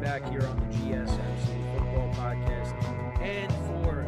back here on the GSMC Football Podcast. And for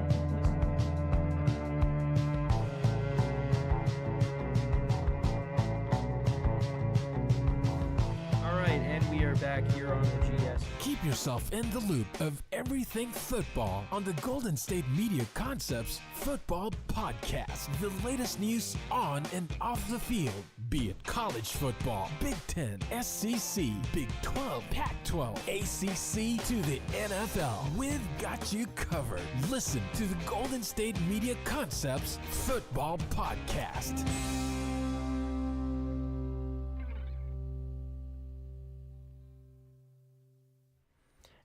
all right, and we are back here on the GS. Keep yourself in the loop of everything football on the Golden State Media Concepts Football Podcast. The latest news on and off the field, be it college football, Big Ten, SEC, Big 12, Pac-12, ACC to the NFL. We've got you covered. Listen to the Golden State Media Concepts Football Podcast.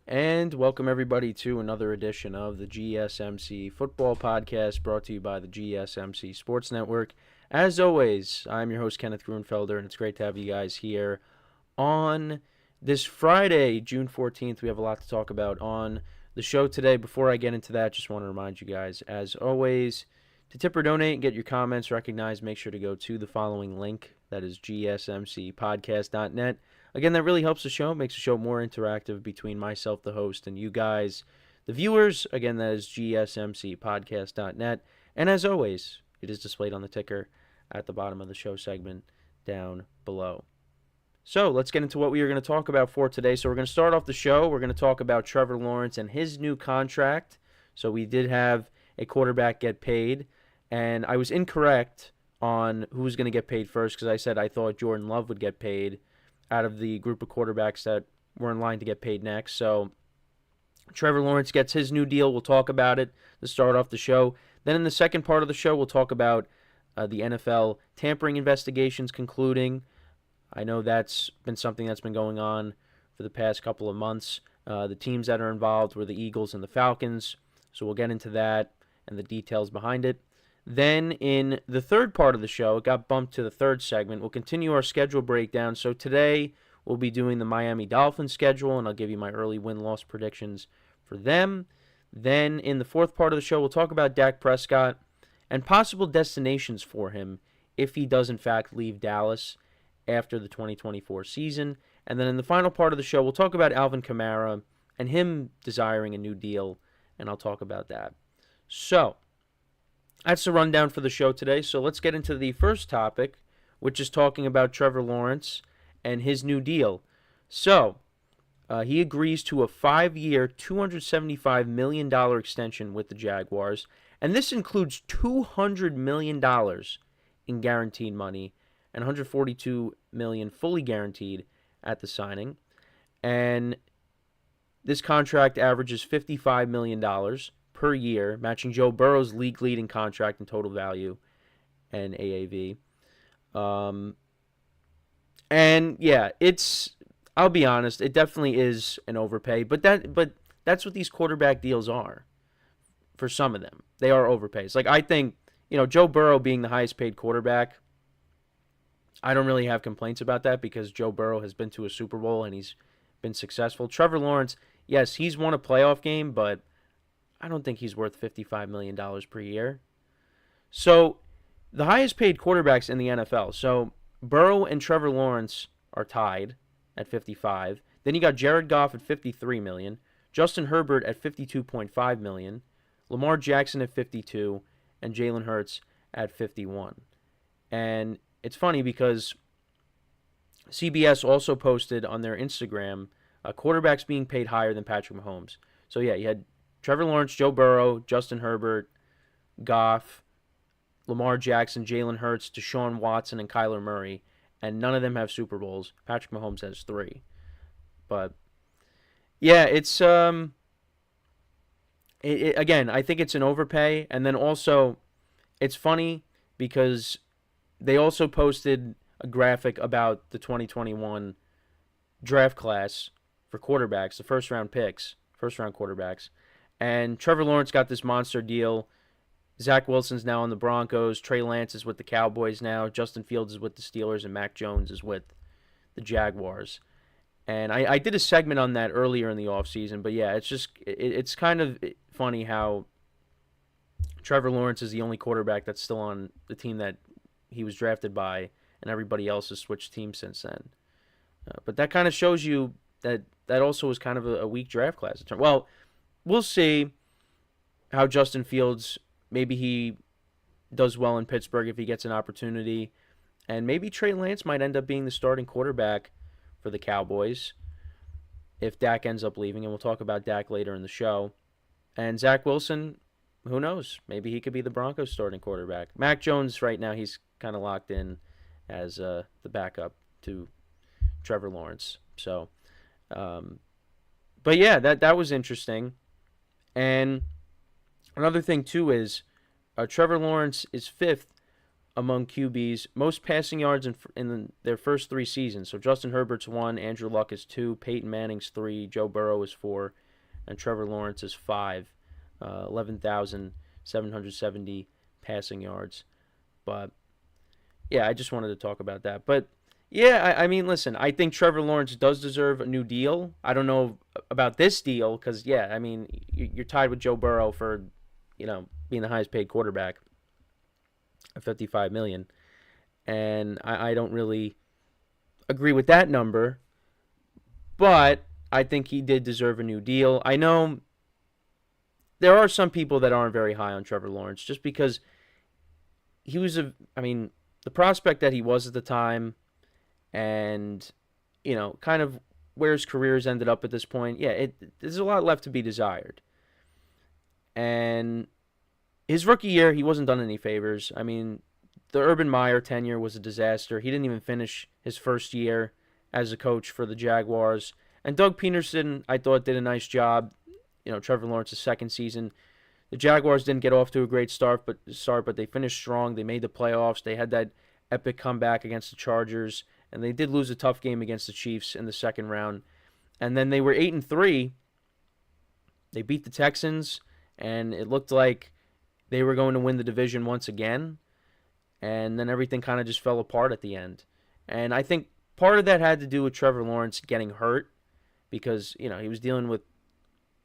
And welcome everybody to another edition of the GSMC Football Podcast, brought to you by the GSMC Sports Network. As always, I'm your host, Kenneth Grunfelder, and it's great to have you guys here on this Friday, June 14th. We have a lot to talk about on the show today. Before I get into that, just want to remind you guys, as always, to tip or donate and get your comments recognized, make sure to go to the following link. That is gsmcpodcast.net. Again, that really helps the show, makes the show more interactive between myself, the host, and you guys, the viewers. Again, that is gsmcpodcast.net. And as always, it is displayed on the ticker at the bottom of the show segment down below. So let's get into what we are going to talk about for today. So we're going to start off the show. We're going to talk about Trevor Lawrence and his new contract. So we did have a quarterback get paid, and I was incorrect on who was going to get paid first because I said I thought Jordan Love would get paid out of the group of quarterbacks that were in line to get paid next. So Trevor Lawrence gets his new deal. We'll talk about it to start off the show. Then in the second part of the show, we'll talk about the NFL tampering investigations concluding. I know that's been something that's been going on for the past couple of months. The teams that are involved were the Eagles and the Falcons. So we'll get into that and the details behind it. Then in the third part of the show, it got bumped to the third segment. We'll continue our schedule breakdown. So today we'll be doing the Miami Dolphins schedule, and I'll give you my early win-loss predictions for them. Then in the fourth part of the show, we'll talk about Dak Prescott and possible destinations for him if he does in fact leave Dallas after the 2024 season. And then in the final part of the show, we'll talk about Alvin Kamara and him desiring a new deal, and I'll talk about that. So that's the rundown for the show today. So let's get into the first topic, which is talking about Trevor Lawrence and his new deal. So he agrees to a 5-year, $275 million extension with the Jaguars, and this includes $200 million in guaranteed money and $142 million fully guaranteed at the signing. And this contract averages $55 million per year, matching Joe Burrow's league-leading contract in total value and AAV. And yeah, I'll be honest, it definitely is an overpay, but that's what these quarterback deals are. For some of them, they are overpays. Like, I think, Joe Burrow being the highest paid quarterback, I don't really have complaints about that because Joe Burrow has been to a Super Bowl and he's been successful. Trevor Lawrence, yes, he's won a playoff game, but I don't think he's worth $55 million per year. So the highest paid quarterbacks in the NFL. So Burrow and Trevor Lawrence are tied at 55. Then you got Jared Goff at $53 million, Justin Herbert at $52.5 million, Lamar Jackson at $52, and Jalen Hurts at $51. And it's funny because CBS also posted on their Instagram quarterbacks being paid higher than Patrick Mahomes. So yeah, you had Trevor Lawrence, Joe Burrow, Justin Herbert, Goff, Lamar Jackson, Jalen Hurts, Deshaun Watson, and Kyler Murray, and none of them have Super Bowls. Patrick Mahomes has 3. But yeah, it's again, I think it's an overpay, and then also it's funny because they also posted a graphic about the 2021 draft class for quarterbacks, the first-round quarterbacks. And Trevor Lawrence got this monster deal. Zach Wilson's now on the Broncos. Trey Lance is with the Cowboys now. Justin Fields is with the Steelers. And Mac Jones is with the Jaguars. And I did a segment on that earlier in the offseason. But yeah, it's kind of funny how Trevor Lawrence is the only quarterback that's still on the team that he was drafted by. And everybody else has switched teams since then. But that kind of shows you that also was kind of a weak draft class. Well, we'll see how Justin Fields, maybe he does well in Pittsburgh if he gets an opportunity. And maybe Trey Lance might end up being the starting quarterback for the Cowboys if Dak ends up leaving. And we'll talk about Dak later in the show. And Zach Wilson, who knows? Maybe he could be the Broncos starting quarterback. Mac Jones right now, he's kind of locked in as the backup to Trevor Lawrence. So, but yeah, that was interesting. And another thing too is Trevor Lawrence is 5th among QBs, most passing yards in their first 3 seasons. So Justin Herbert's 1, Andrew Luck is 2, Peyton Manning's 3, Joe Burrow is 4, and Trevor Lawrence is 5, 11,770 passing yards. But yeah, I just wanted to talk about that. But yeah, I mean, listen, I think Trevor Lawrence does deserve a new deal. I don't know about this deal because, yeah, I mean, you're tied with Joe Burrow for, being the highest paid quarterback at $55 million. And I don't really agree with that number. But I think he did deserve a new deal. I know there are some people that aren't very high on Trevor Lawrence just because he was the prospect that he was at the time and, kind of where his career's ended up at this point. Yeah, there's a lot left to be desired. And his rookie year, he wasn't done any favors. I mean, the Urban Meyer tenure was a disaster. He didn't even finish his first year as a coach for the Jaguars. And Doug Pederson, I thought, did a nice job. Trevor Lawrence's second season. The Jaguars didn't get off to a great start, but they finished strong. They made the playoffs. They had that epic comeback against the Chargers, and they did lose a tough game against the Chiefs in the second round. And then they were 8-3. They beat the Texans, and it looked like they were going to win the division once again. And then everything kind of just fell apart at the end. And I think part of that had to do with Trevor Lawrence getting hurt because, he was dealing with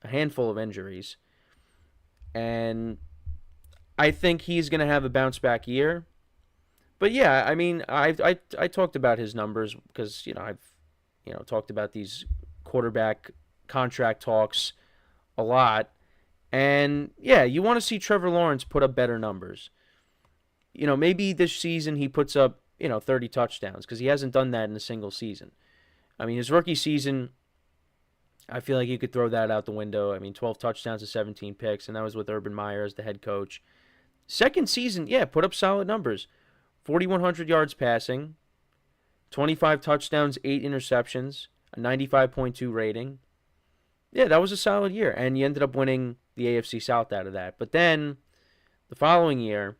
a handful of injuries. And I think he's going to have a bounce-back year. But, yeah, I mean, I talked about his numbers because, I've talked about these quarterback contract talks a lot. And, yeah, you want to see Trevor Lawrence put up better numbers. Maybe this season he puts up, 30 touchdowns because he hasn't done that in a single season. I mean, his rookie season, I feel like you could throw that out the window. I mean, 12 touchdowns to 17 picks, and that was with Urban Meyer as the head coach. Second season, yeah, put up solid numbers. 4,100 yards passing, 25 touchdowns, 8 interceptions, a 95.2 rating. Yeah, that was a solid year, and you ended up winning the AFC South out of that. But then the following year,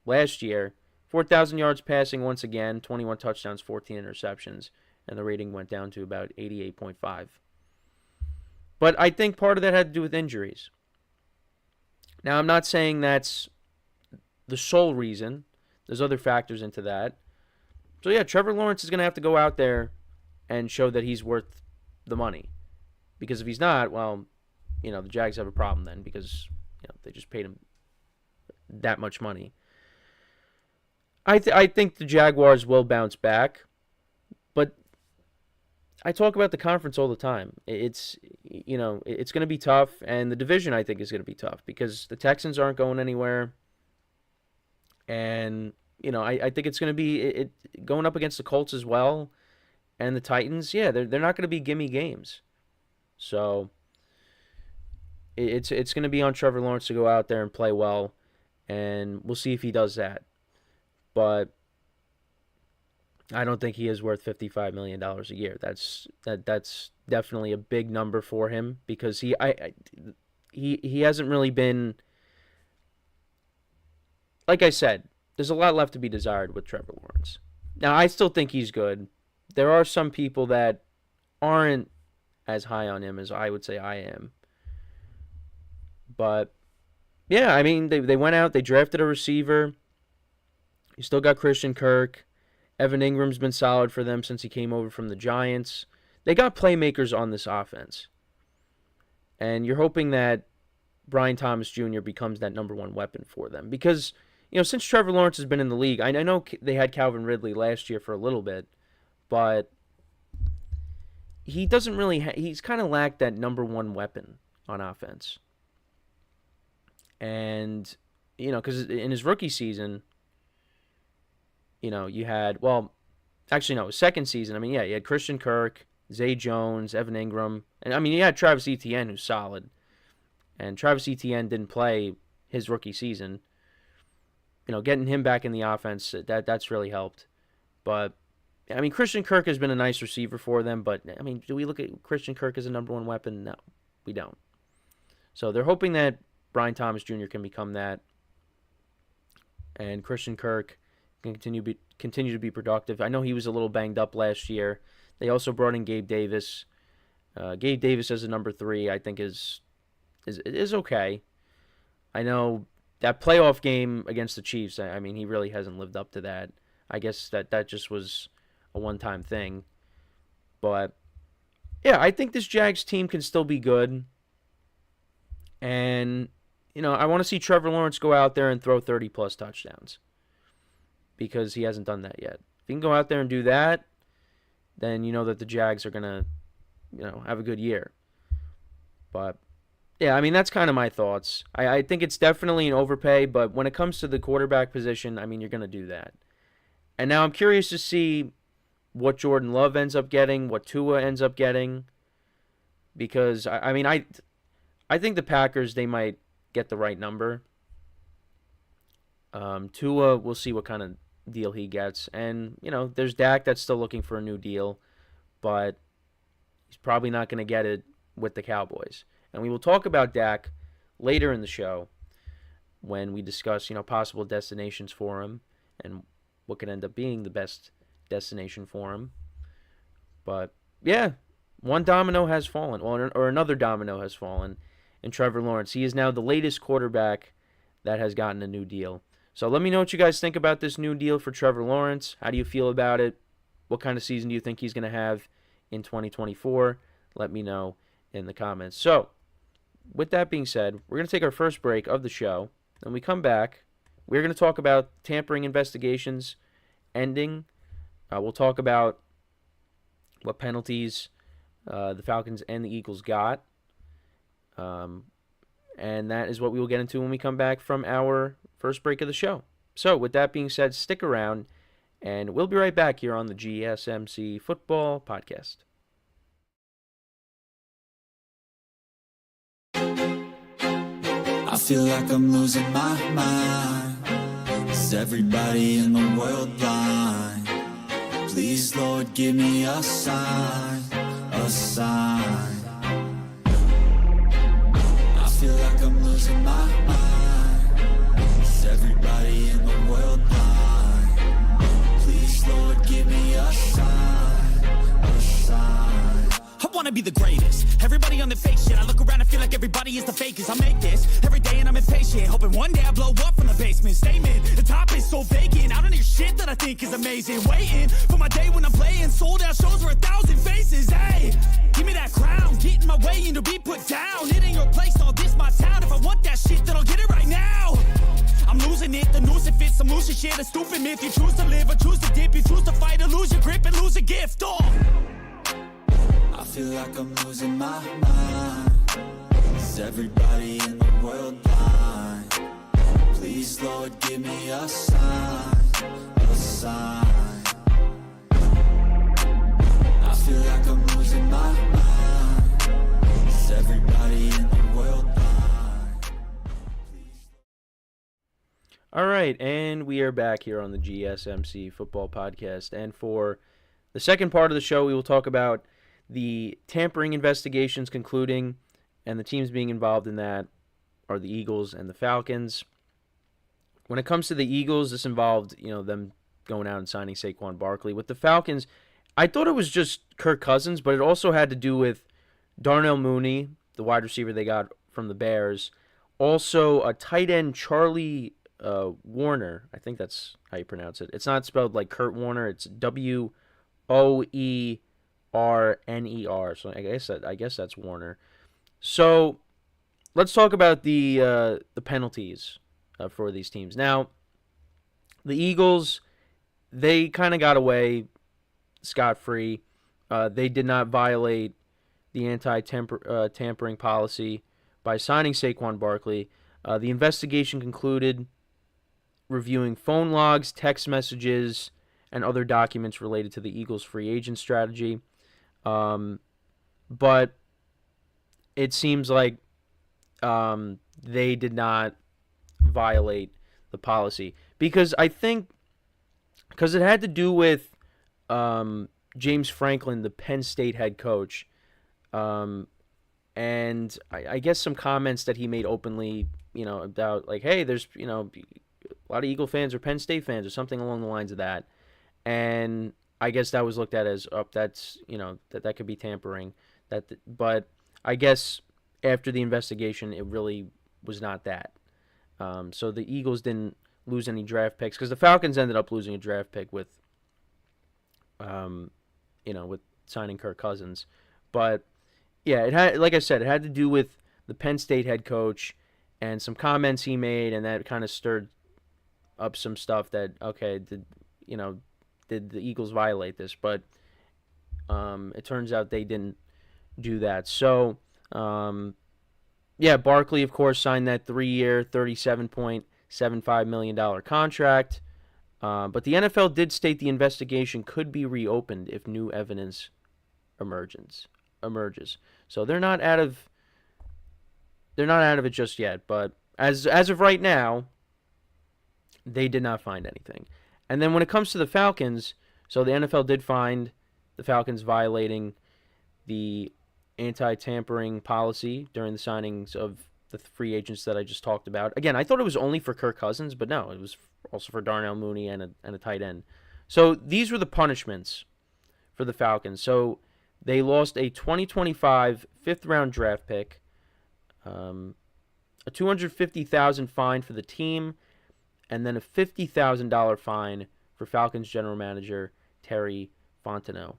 last year, 4,000 yards passing once again, 21 touchdowns, 14 interceptions, and the rating went down to about 88.5. But I think part of that had to do with injuries. Now, I'm not saying that's the sole reason. There's other factors into that. So, yeah, Trevor Lawrence is going to have to go out there and show that he's worth the money. Because if he's not, well, the Jags have a problem then because they just paid him that much money. I think the Jaguars will bounce back, but I talk about the conference all the time. It's it's going to be tough, and the division I think is going to be tough because the Texans aren't going anywhere, and I think it's going to be going up against the Colts as well, and the Titans. Yeah, they're not going to be gimme games, so it's going to be on Trevor Lawrence to go out there and play well, and we'll see if he does that. But I don't think he is worth $55 million a year. That's definitely a big number for him because he hasn't really been, like I said, there's a lot left to be desired with Trevor Lawrence. Now, I still think he's good. There are some people that aren't as high on him as I would say I am. But, yeah, I mean, they went out, they drafted a receiver. You still got Christian Kirk. Evan Ingram's been solid for them since he came over from the Giants. They got playmakers on this offense. And you're hoping that Brian Thomas Jr. becomes that number one weapon for them. Because, since Trevor Lawrence has been in the league, I know they had Calvin Ridley last year for a little bit, but he doesn't really he's kind of lacked that number one weapon on offense. And, because in his rookie season, you had, his second season, you had Christian Kirk, Zay Jones, Evan Ingram, and, you had Travis Etienne, who's solid. And Travis Etienne didn't play his rookie season. Getting him back in the offense, that's really helped. But, Christian Kirk has been a nice receiver for them, but, do we look at Christian Kirk as a number one weapon? No, we don't. So they're hoping that Brian Thomas Jr. can become that, and Christian Kirk can continue to be productive. I know he was a little banged up last year. They also brought in Gabe Davis. Gabe Davis as a number 3, I think is okay. I know that playoff game against the Chiefs, he really hasn't lived up to that. I guess that just was a one-time thing. But, yeah, I think this Jags team can still be good. And, I want to see Trevor Lawrence go out there and throw 30-plus touchdowns, because he hasn't done that yet. If he can go out there and do that, then you know that the Jags are going to, have a good year. But, yeah, that's kind of my thoughts. I think it's definitely an overpay, but when it comes to the quarterback position, you're going to do that. And now I'm curious to see what Jordan Love ends up getting, what Tua ends up getting, because, I think the Packers, they might get the right number. Tua, we'll see what kind of deal he gets. And, there's Dak that's still looking for a new deal, but he's probably not going to get it with the Cowboys. And we will talk about Dak later in the show when we discuss, possible destinations for him and what could end up being the best destination for him. But, yeah, one domino has fallen, or another domino has fallen in Trevor Lawrence. He is now the latest quarterback that has gotten a new deal. So let me know what you guys think about this new deal for Trevor Lawrence. How do you feel about it? What kind of season do you think he's going to have in 2024? Let me know in the comments. So, with that being said, we're going to take our first break of the show. When we come back, we're going to talk about tampering investigations ending. We'll talk about what penalties the Falcons and the Eagles got. And that is what we will get into when we come back from our first break of the show. So, with that being said, stick around, and we'll be right back here on the GSMC Football Podcast. I feel like I'm losing my mind. Is everybody in the world blind? Please, Lord, give me a sign, a sign. Feel like I'm losing my mind. Is everybody in the world blind? Please, Lord, give me a sign, a sign. I wanna be the greatest. Everybody on the fake shit. I look around and feel like everybody is the fakest. I make this every day and I'm impatient, hoping one day I blow up from the basement. Statement, the top is so vacant. I don't hear shit that I think is amazing. Waiting for my day when I'm playing sold out shows for 1,000 faces. Hey, give me that crown, get in my way and to be put down. It ain't your place, all this my town. If I want that shit, then I'll get it right now. I'm losing it, the noose it fits, I'm losing shit. A stupid myth, you choose to live or choose to dip. You choose to fight or lose your grip and lose a gift. Oh, I feel like I'm losing my mind. Is everybody in the world blind? Please, Lord, give me a sign, a sign. I feel like I'm losing my mind. Is everybody in the world blind? All right, and we are back here on the GSMC Football Podcast. And for the second part of the show, we will talk about the tampering investigations concluding, and the teams being involved in that are the Eagles and the Falcons. When it comes to the Eagles, this involved, them going out and signing Saquon Barkley. With the Falcons, I thought it was just Kirk Cousins, but it also had to do with Darnell Mooney, the wide receiver they got from the Bears. Also, a tight end, Charlie Warner. I think that's how you pronounce it. It's not spelled like Kurt Warner. It's Woerner. So I guess that's Warner. So let's talk about the penalties for these teams. Now, the Eagles, they kind of got away scot-free. they did not violate the anti-tampering policy by signing Saquon Barkley. The investigation concluded reviewing phone logs, text messages, and other documents related to the Eagles' free agent strategy. But it seems like they did not violate the policy because it had to do with James Franklin, the Penn State head coach, and I guess some comments that he made openly, about like, hey, there's a lot of Eagle fans or Penn State fans or something along the lines of that, and I guess that was looked at as that's that could be tampering. But I guess after the investigation, it really was not that. So the Eagles didn't lose any draft picks because the Falcons ended up losing a draft pick with signing Kirk Cousins. But yeah, it had, like I said, it had to do with the Penn State head coach and some comments he made, and that kind of stirred up some stuff that, okay, did the Eagles violate this? But it turns out they didn't do that. So, Barkley, of course, signed that 3-year, $37.75 million contract. But the NFL did state the investigation could be reopened if new evidence emerges. So they're not out of it just yet. But as of right now, they did not find anything. And then when it comes to the Falcons, so the NFL did find the Falcons violating the anti-tampering policy during the signings of the free agents that I just talked about. Again, I thought it was only for Kirk Cousins, but no, it was also for Darnell Mooney and a tight end. So these were the punishments for the Falcons. So they lost a 2025 fifth-round draft pick, a $250,000 fine for the team, and then a $50,000 fine for Falcons general manager Terry Fontenot.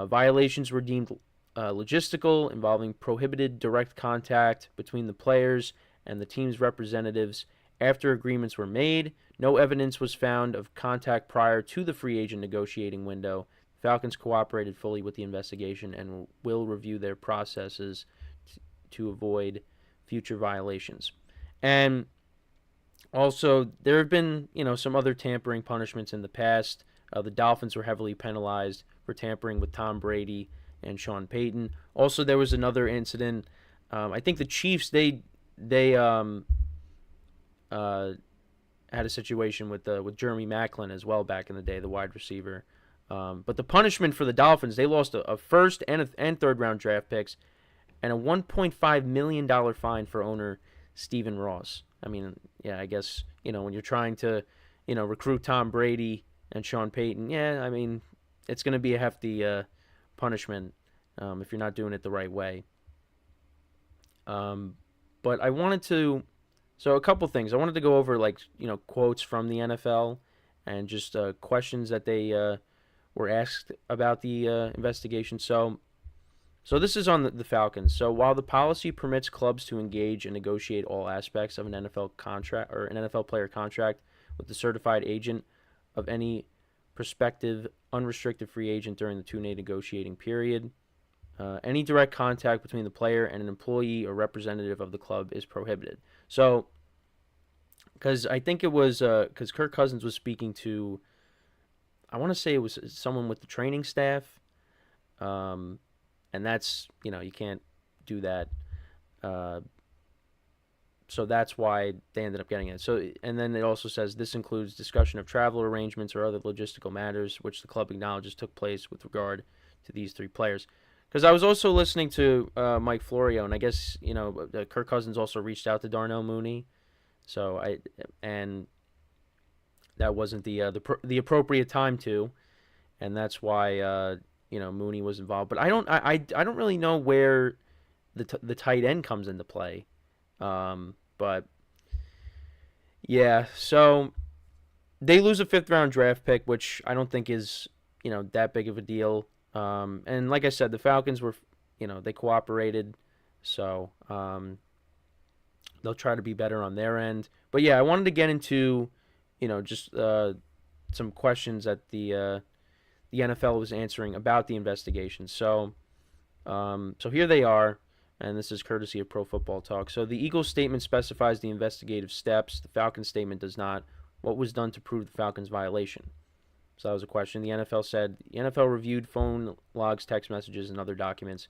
Violations were deemed logistical, involving prohibited direct contact between the players and the team's representatives after agreements were made. No evidence was found of contact prior to the free agent negotiating window. Falcons cooperated fully with the investigation and will review their processes to avoid future violations. And also, there have been, some other tampering punishments in the past. The Dolphins were heavily penalized for tampering with Tom Brady and Sean Payton. Also, there was another incident. I think the Chiefs they had a situation with Jeremy Maclin as well back in the day, the wide receiver. But the punishment for the Dolphins, they lost a first and third round draft picks and a $1.5 million fine for owner Stephen Ross. I mean, yeah, I guess when you're trying to recruit Tom Brady and Sean Payton, yeah, I mean it's going to be a hefty punishment if you're not doing it the right way. But I wanted to, so a couple things. I wanted to go over quotes from the NFL and just questions that they were asked about the investigation. So this is on the Falcons. So while the policy permits clubs to engage and negotiate all aspects of an NFL contract or an NFL player contract with the certified agent of any prospective unrestricted free agent during the two-day negotiating period, any direct contact between the player and an employee or representative of the club is prohibited. So, because I think it was because Kirk Cousins was speaking to, I want to say it was someone with the training staff, and that's, you can't do that. So that's why they ended up getting it. So, and then it also says this includes discussion of travel arrangements or other logistical matters which the club acknowledges took place with regard to these three players. Because I was also listening to Mike Florio, and I guess Kirk Cousins also reached out to Darnell Mooney, and that wasn't the appropriate time to, and that's why Mooney was involved. But I don't really know where the tight end comes into play. But yeah, so they lose a fifth-round draft pick, which I don't think is, that big of a deal. And like I said, the Falcons were, they cooperated, so they'll try to be better on their end. But yeah, I wanted to get into, just some questions that the the NFL was answering about the investigation. So here they are, and this is courtesy of Pro Football Talk. So the Eagles statement specifies the investigative steps. The Falcons statement does not. What was done to prove the Falcons' violation? So that was a question. The NFL said the NFL reviewed phone logs, text messages, and other documents,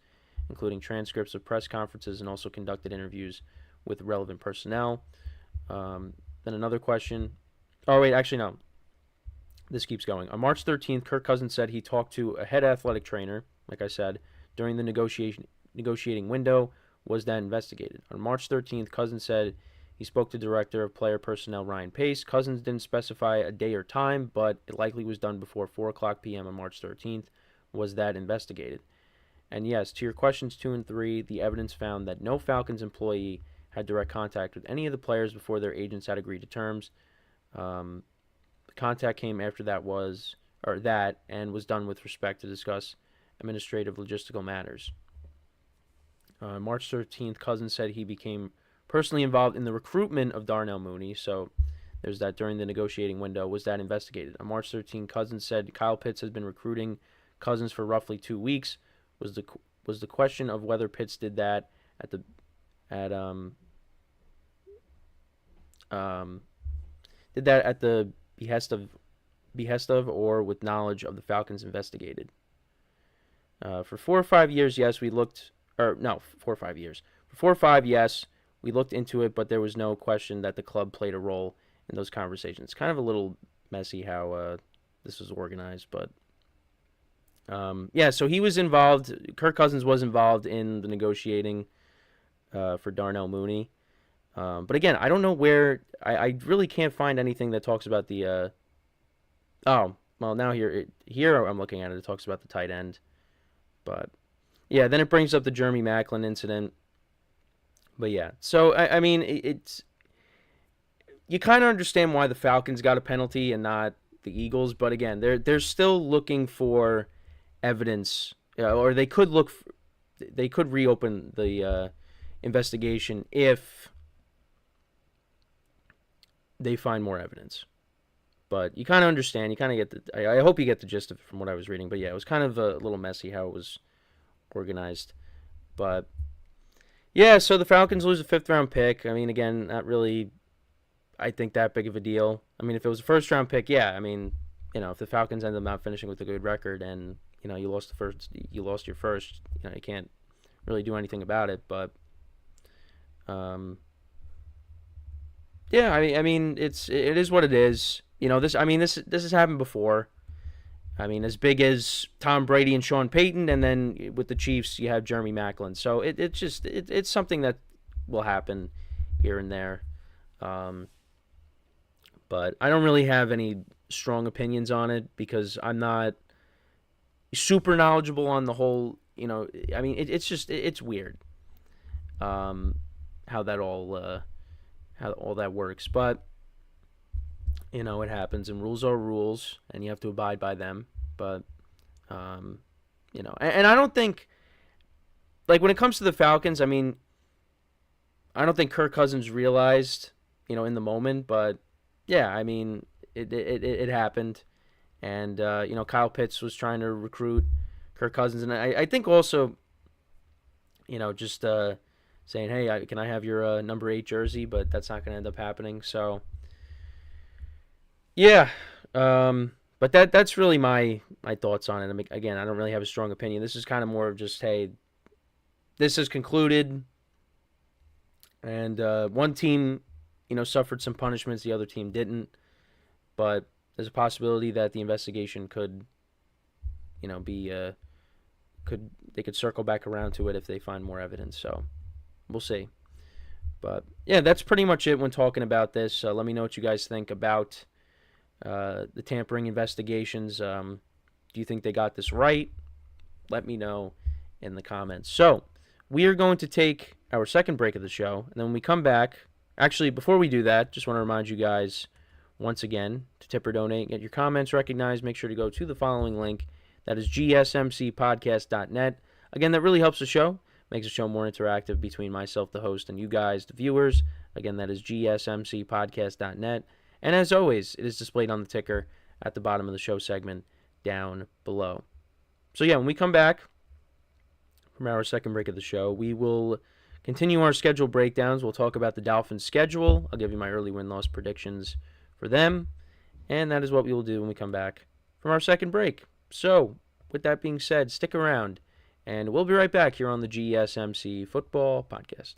including transcripts of press conferences, and also conducted interviews with relevant personnel. Then another question. Oh, wait, actually, no. This keeps going. On March 13th, Kirk Cousins said he talked to a head athletic trainer, like I said, during the negotiating window. Was that investigated? On March 13th, Cousins said he spoke to Director of Player Personnel Ryan Pace. Cousins didn't specify a day or time, but it likely was done before 4 o'clock p.m. on March 13th. Was that investigated? And yes, to your questions 2 and 3, the evidence found that no Falcons employee had direct contact with any of the players before their agents had agreed to terms. The contact came after that and was done with respect to discuss administrative logistical matters. March 13th, Cousins said he became personally involved in the recruitment of Darnell Mooney. So there's that during the negotiating window. Was that investigated? On March 13th, Cousins said Kyle Pitts has been recruiting Cousins for roughly 2 weeks. Was the question of whether Pitts did that at the behest of or with knowledge of the Falcons investigated? For 4 or 5 years, yes, we looked. Or no, 4 or 5 years. For 4 or 5, yes, we looked into it, but there was no question that the club played a role in those conversations. It's kind of a little messy how this was organized, but so he was involved. Kirk Cousins was involved in the negotiating for Darnell Mooney. But again, I don't know where. I really can't find anything that talks about the. Now here I'm looking at it. It talks about the tight end, but yeah, then it brings up the Jeremy Maclin incident. But yeah, so I mean it's you kind of understand why the Falcons got a penalty and not the Eagles. But again, they're still looking for evidence, or they could reopen the investigation if they find more evidence. But you kind of understand. You kind of get I hope you get the gist of it from what I was reading. But yeah, it was kind of a little messy how it was organized. But yeah, so the Falcons lose a 5th-round pick. I mean, again, not really, I think, that big of a deal. I mean, if it was a 1st-round pick, yeah. I mean, if the Falcons end up not finishing with a good record and you lost your first, you can't really do anything about it. But yeah, I mean, it is what it is. This has happened before. I mean, as big as Tom Brady and Sean Payton, and then with the Chiefs, you have Jeremy Maclin. So it's something that will happen here and there. But I don't really have any strong opinions on it because I'm not super knowledgeable on the whole. I mean, it's weird how all that works. But it happens, and rules are rules, and you have to abide by them. But, and I don't think, like, when it comes to the Falcons, I mean, I don't think Kirk Cousins realized, in the moment. But, yeah, I mean, it happened. And, Kyle Pitts was trying to recruit Kirk Cousins. And I think also, just saying, hey, can I have your number 8 jersey? But that's not going to end up happening. So, yeah, but that's really my thoughts on it. I mean, again, I don't really have a strong opinion. This is kind of more of just, hey, this is concluded, and one team, suffered some punishments, the other team didn't. But there's a possibility that the investigation could, they could circle back around to it if they find more evidence. So we'll see. But yeah, that's pretty much it when talking about this. Let me know what you guys think about the tampering investigations. Do you think they got this right? Let me know in the comments. So we are going to take our second break of the show, and then when we come back, actually, before we do that, just want to remind you guys once again to tip or donate, get your comments recognized. Make sure to go to the following link. That is GSMCpodcast.net. Again, that really helps the show, makes the show more interactive between myself, the host, and you guys, the viewers. Again, that is GSMCpodcast.net. And as always, it is displayed on the ticker at the bottom of the show segment down below. So yeah, when we come back from our second break of the show, we will continue our schedule breakdowns. We'll talk about the Dolphins' schedule. I'll give you my early win-loss predictions for them. And that is what we will do when we come back from our second break. So, with that being said, stick around. And we'll be right back here on the GSMC Football Podcast.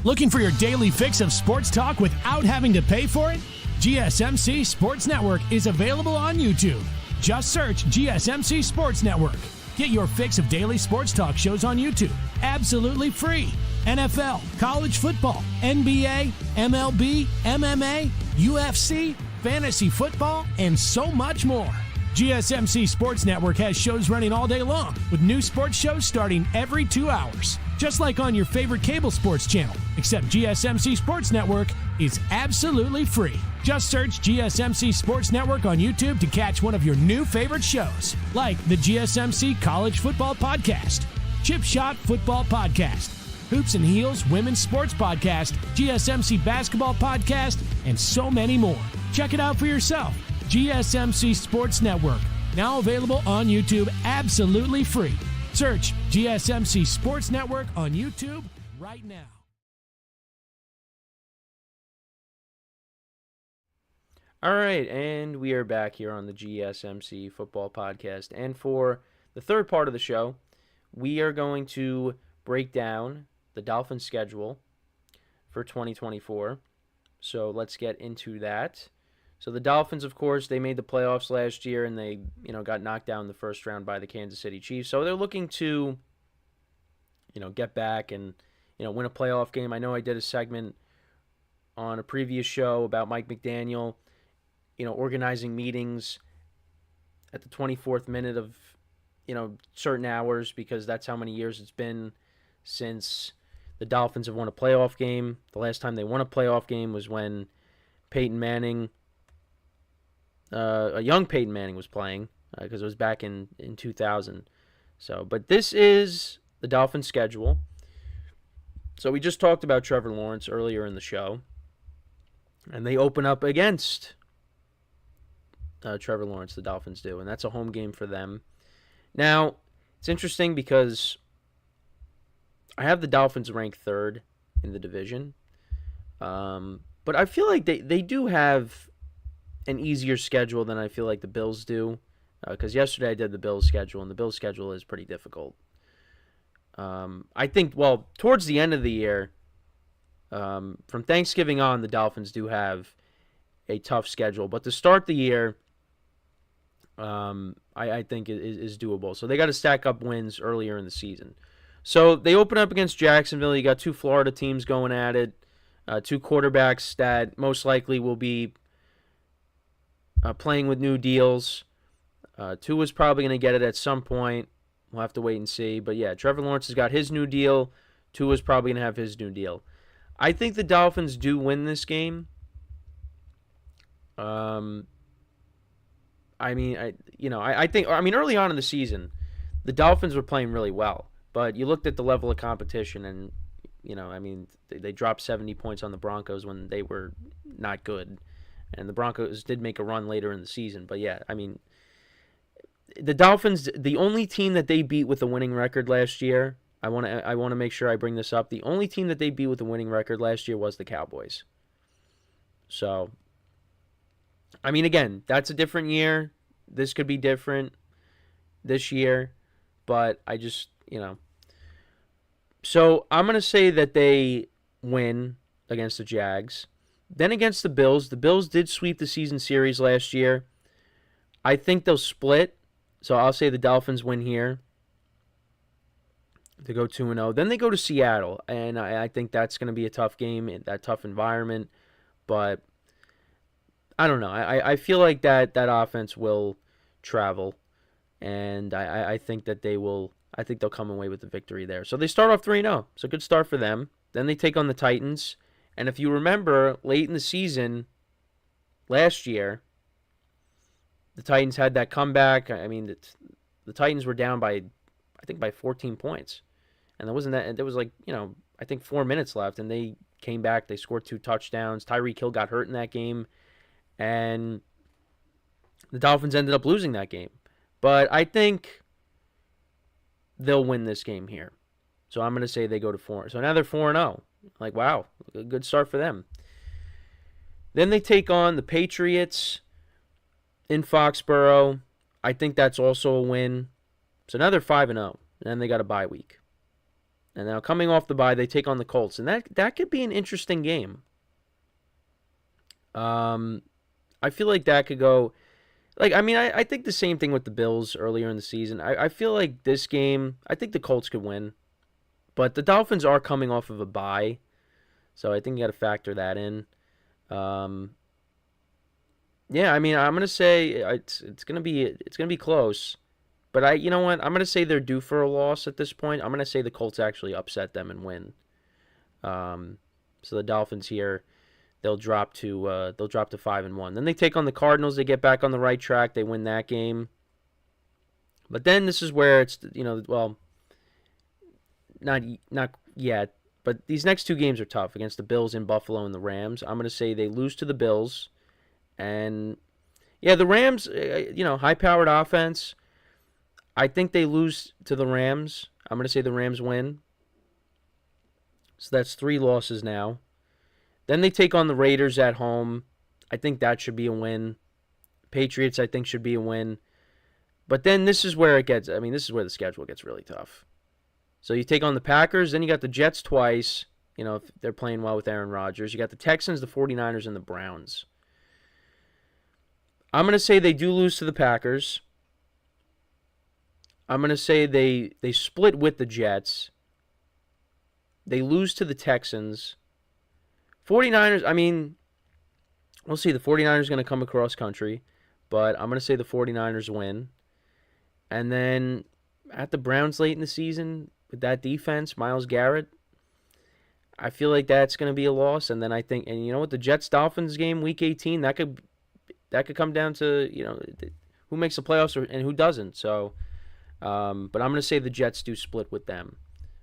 Looking for your daily fix of sports talk without having to pay for it? GSMC Sports Network is available on YouTube. Just search GSMC Sports Network. Get your fix of daily sports talk shows on YouTube, absolutely free. NFL, college football, NBA, MLB, MMA, UFC, fantasy football, and so much more. GSMC Sports Network has shows running all day long, with new sports shows starting every 2 hours. Just like on your favorite cable sports channel, except GSMC Sports Network is absolutely free. Just search GSMC Sports Network on YouTube to catch one of your new favorite shows, like the GSMC College Football Podcast, Chip Shot Football Podcast, Hoops and Heels Women's Sports Podcast, GSMC Basketball Podcast, and so many more. Check it out for yourself. GSMC Sports Network, now available on YouTube absolutely free. Search GSMC Sports Network on YouTube right now. All right, and we are back here on the GSMC Football Podcast. And for the third part of the show, we are going to break down the Dolphins' schedule for 2024. So let's get into that. So the Dolphins, of course, they made the playoffs last year, and they, got knocked down in the first round by the Kansas City Chiefs. So they're looking to, get back and, win a playoff game. I know I did a segment on a previous show about Mike McDaniel, organizing meetings at the 24th minute of, certain hours, because that's how many years it's been since the Dolphins have won a playoff game. The last time they won a playoff game was when Peyton Manning, a young Peyton Manning, was playing, because it was back in 2000. So, but this is the Dolphins' schedule. So we just talked about Trevor Lawrence earlier in the show, and they open up against Trevor Lawrence, the Dolphins do, and that's a home game for them. Now, it's interesting because I have the Dolphins ranked third in the division, but I feel like they do have an easier schedule than I feel like the Bills do, because yesterday I did the Bills' schedule, and the Bills' schedule is pretty difficult. I think, towards the end of the year, from Thanksgiving on, the Dolphins do have a tough schedule, but to start the year, I think is doable. So they got to stack up wins earlier in the season. So they open up against Jacksonville. You got two Florida teams going at it, two quarterbacks that most likely will be playing with new deals. Tua's probably going to get it at some point. We'll have to wait and see. But yeah, Trevor Lawrence has got his new deal. Tua's probably going to have his new deal. I think the Dolphins do win this game. I think early on in the season, the Dolphins were playing really well. But you looked at the level of competition, and, they dropped 70 points on the Broncos when they were not good. And the Broncos did make a run later in the season. But yeah, the Dolphins, the only team that they beat with a winning record last year, I want to make sure I bring this up. The only team that they beat with a winning record last year was the Cowboys. So, again, that's a different year. This could be different this year. But I just, So I'm going to say that they win against the Jags. Then against the Bills did sweep the season series last year. I think they'll split. So I'll say the Dolphins win here to go 2-0. Then they go to Seattle, and I think that's going to be a tough game, that tough environment. But I don't know. I feel like that offense will travel, and I think that they will. I think they'll come away with the victory there. So they start off 3-0. It's a good start for them. Then they take on the Titans. And if you remember, late in the season last year, the Titans had that comeback. The Titans were down by 14 points. And there was I think 4 minutes left, and they came back. They scored 2 touchdowns. Tyreek Hill got hurt in that game. And the Dolphins ended up losing that game. But I think they'll win this game here. So I'm going to say they go to 4. So now they're 4-0. Like, wow, a good start for them. Then they take on the Patriots in Foxborough. I think that's also a win. So now they're 5-0. And then they got a bye week. And now coming off the bye, they take on the Colts. And that could be an interesting game. I feel like that could go... I think the same thing with the Bills earlier in the season. I feel like this game, I think the Colts could win. But the Dolphins are coming off of a bye. So I think you got to factor that in. I'm going to say it's going to be close. But you know what? I'm going to say they're due for a loss at this point. I'm going to say the Colts actually upset them and win. So the Dolphins here, they'll drop to 5-1. Then they take on the Cardinals. They get back on the right track. They win that game. But then this is where it's not yet. But these next two games are tough against the Bills in Buffalo and the Rams. I'm going to say they lose to the Bills. And, yeah, the Rams, high-powered offense. I think they lose to the Rams. I'm going to say the Rams win. So that's 3 losses now. Then they take on the Raiders at home. I think that should be a win. Patriots, I think, should be a win. But then this is where this is where the schedule gets really tough. So you take on the Packers, then you got the Jets twice, if they're playing well with Aaron Rodgers. You got the Texans, the 49ers, and the Browns. I'm going to say they do lose to the Packers. I'm going to say they split with the Jets. They lose to the Texans. 49ers, we'll see. The 49ers are going to come across country, but I'm going to say the 49ers win. And then at the Browns late in the season, with that defense, Myles Garrett, I feel like that's going to be a loss. And then I think, and you know what, the Jets-Dolphins game, Week 18, that could come down to, who makes the playoffs and who doesn't. So, but I'm going to say the Jets do split with them.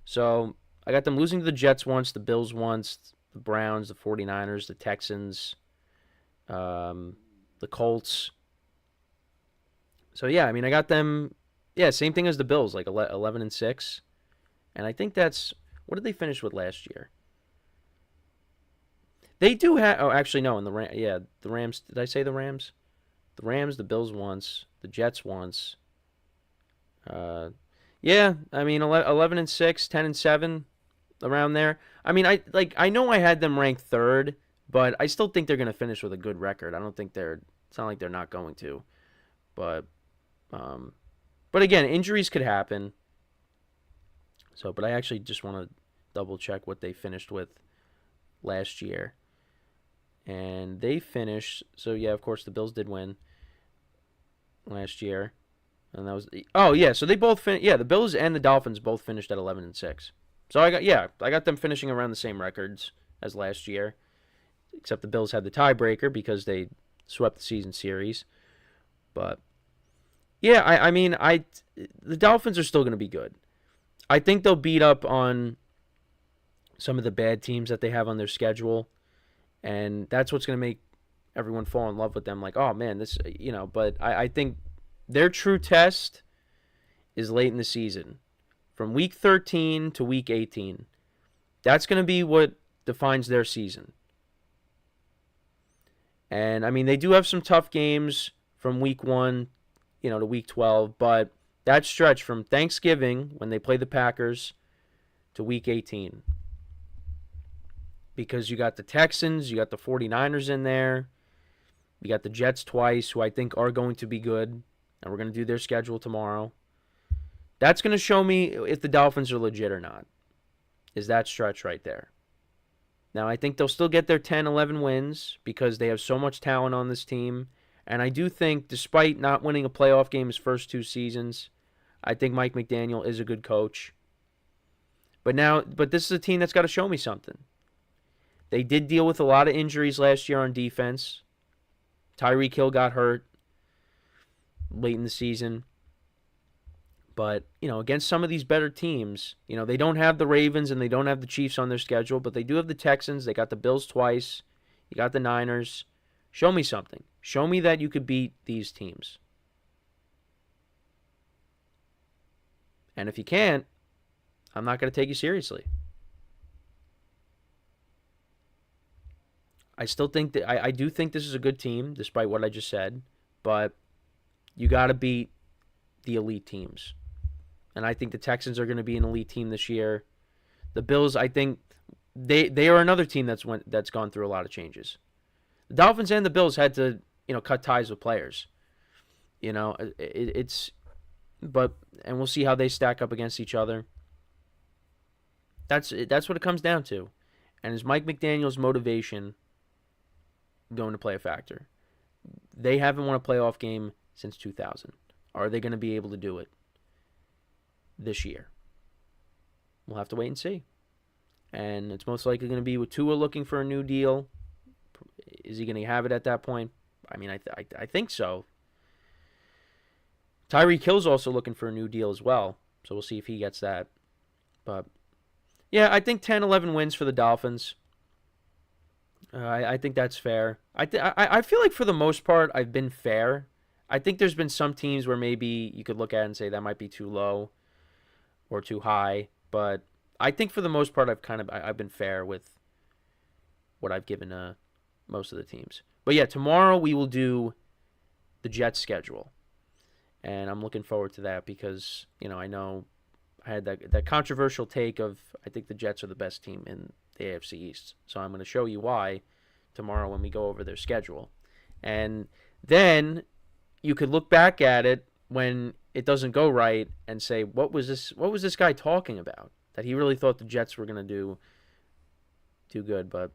So I got them losing to the Jets once, the Bills once, the Browns, the 49ers, the Texans, the Colts. So, yeah, I got them, same thing as the Bills, like 11-6. And I think that's, what did they finish with last year? They do have, the Rams, did I say the Rams? The Rams, the Bills once, the Jets once. 11-6, 10-7, around there. I know I had them ranked 3rd, but I still think they're going to finish with a good record. I don't think it's not like they're not going to. But again, injuries could happen. So, but I actually just want to double check what they finished with last year. And they finished, so yeah, of course the Bills did win last year. And that was, so they both the Bills and the Dolphins both finished at 11-6. So I got them finishing around the same records as last year, except the Bills had the tiebreaker because they swept the season series. But yeah, the Dolphins are still going to be good. I think they'll beat up on some of the bad teams that they have on their schedule, and that's what's going to make everyone fall in love with them. Like, oh man, but I think their true test is late in the season. From week 13 to week 18. That's going to be what defines their season. And, they do have some tough games from week 1, to week 12. But that stretch from Thanksgiving, when they play the Packers, to week 18. Because you got the Texans, you got the 49ers in there. You got the Jets twice, who I think are going to be good. And we're going to do their schedule tomorrow. That's going to show me if the Dolphins are legit or not, is that stretch right there. Now, I think they'll still get their 10, 11 wins because they have so much talent on this team. And I do think, despite not winning a playoff game his first 2 seasons, I think Mike McDaniel is a good coach. But this is a team that's got to show me something. They did deal with a lot of injuries last year on defense. Tyreek Hill got hurt late in the season. But, against some of these better teams, they don't have the Ravens and they don't have the Chiefs on their schedule, but they do have the Texans. They got the Bills twice. You got the Niners. Show me something. Show me that you could beat these teams. And if you can't, I'm not going to take you seriously. I still think that I do think this is a good team, despite what I just said. But you got to beat the elite teams. And I think the Texans are going to be an elite team this year. The Bills, I think, they are another team that's gone through a lot of changes. The Dolphins and the Bills had to, cut ties with players. And we'll see how they stack up against each other. That's what it comes down to. And is Mike McDaniel's motivation going to play a factor? They haven't won a playoff game since 2000. Are they going to be able to do it this year? We'll have to wait and see. And it's most likely going to be with Tua looking for a new deal. Is he going to have it at that point? I mean, I think so. Tyreek Hill's also looking for a new deal as well. So we'll see if he gets that. But, yeah, I think 10, 11 wins for the Dolphins. I think that's fair. I feel like for the most part, I've been fair. I think there's been some teams where maybe you could look at it and say that might be too low or too high. But I think for the most part, I've been fair with what I've given most of the teams. But yeah, tomorrow we will do the Jets schedule, and I'm looking forward to that because I know I had that controversial take of I think the Jets are the best team in the AFC East. So I'm going to show you why tomorrow when we go over their schedule, and then you could look back at it when it doesn't go right and say, what was this guy talking about? That he really thought the Jets were going to do good, but